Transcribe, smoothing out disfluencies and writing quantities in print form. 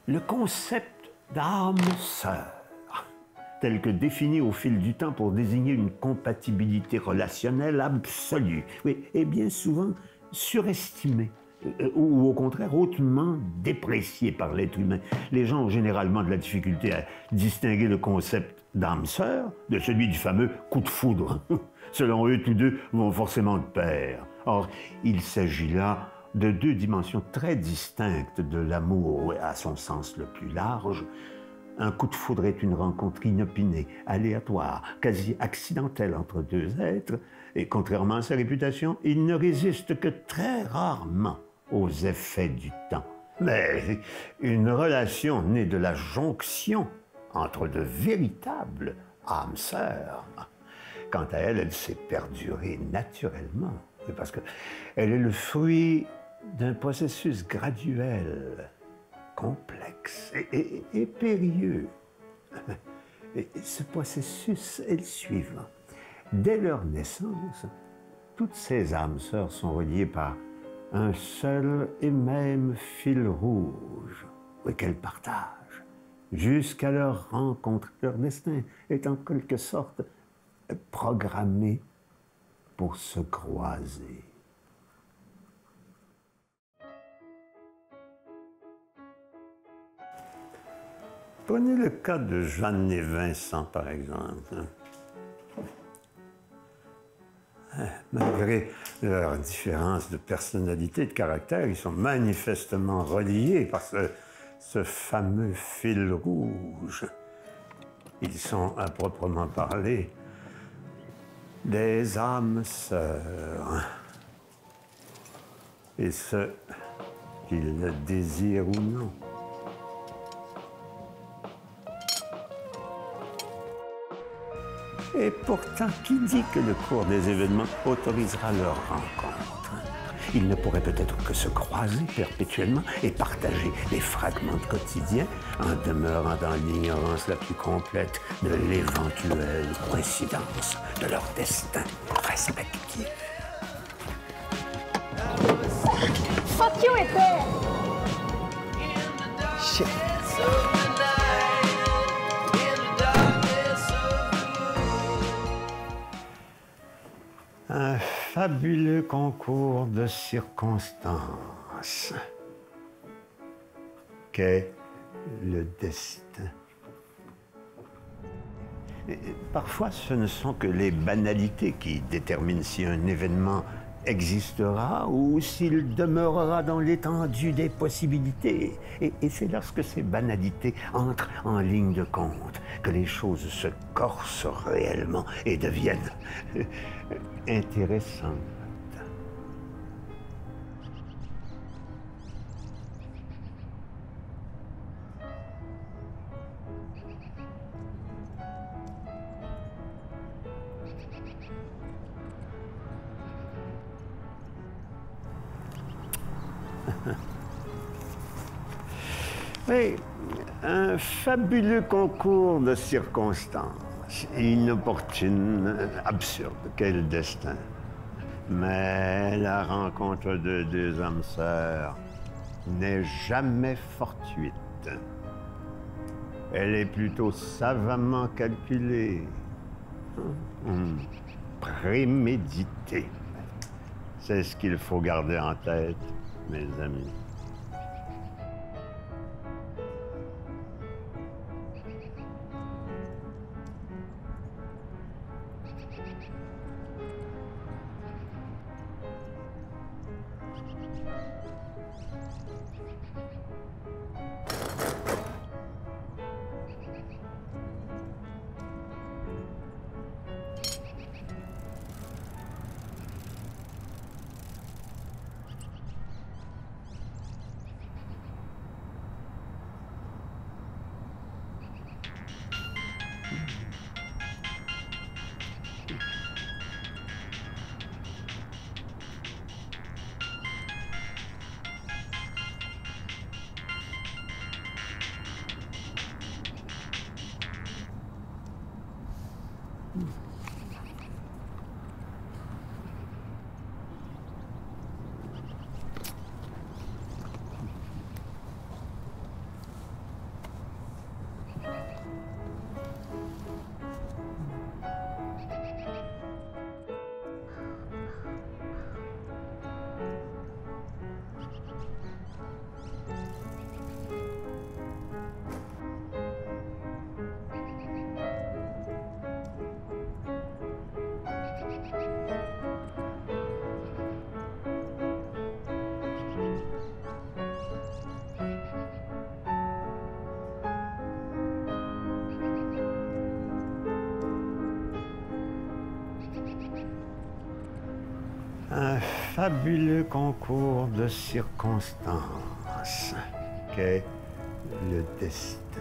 Le concept d'âme sœur, tel que défini au fil du temps pour désigner une compatibilité relationnelle absolue, oui, est bien souvent surestimé ou au contraire hautement déprécié par l'être humain. Les gens ont généralement de la difficulté à distinguer le concept d'âme sœur de celui du fameux coup de foudre. Selon eux, tous deux vont forcément de pair. Or, il s'agit là de deux dimensions très distinctes de l'amour, à son sens le plus large. Un coup de foudre est une rencontre inopinée, aléatoire, quasi accidentelle entre deux êtres, et contrairement à sa réputation, il ne résiste que très rarement aux effets du temps. Mais une relation née de la jonction entre de véritables âmes sœurs, quant à elle, elle s'est perdurée naturellement, parce qu'elle est le fruit d'un processus graduel, complexe et périlleux. Et ce processus est le suivant. Dès leur naissance, toutes ces âmes sœurs sont reliées par un seul et même fil rouge qu'elles partagent jusqu'à leur rencontre. Leur destin est en quelque sorte programmé pour se croiser. Prenez le cas de Jeanne et Vincent, par exemple. Malgré leur différence de personnalité et de caractère, ils sont manifestement reliés par ce fameux fil rouge. Ils sont, à proprement parler, des âmes sœurs. Et ce, qu'ils le désirent ou non. Et pourtant, qui dit que le cours des événements autorisera leur rencontre? Ils ne pourraient peut-être que se croiser perpétuellement et partager les fragments de quotidien en demeurant dans l'ignorance la plus complète de l'éventuelle coïncidence de leur destin respectif. Fuck you, épais! Shit. Un fabuleux concours de circonstances qu'est le destin. Et parfois, ce ne sont que les banalités qui déterminent si un événement existera ou s'il demeurera dans l'étendue des possibilités. Et c'est lorsque ces banalités entrent en ligne de compte que les choses se corsent réellement et deviennent intéressantes. Oui, un fabuleux concours de circonstances, inopportunes, absurdes, quel destin. Mais la rencontre de deux âmes sœurs n'est jamais fortuite. Elle est plutôt savamment calculée, préméditée. C'est ce qu'il faut garder en tête, mes amis. Un fabuleux concours de circonstances qu'est le destin.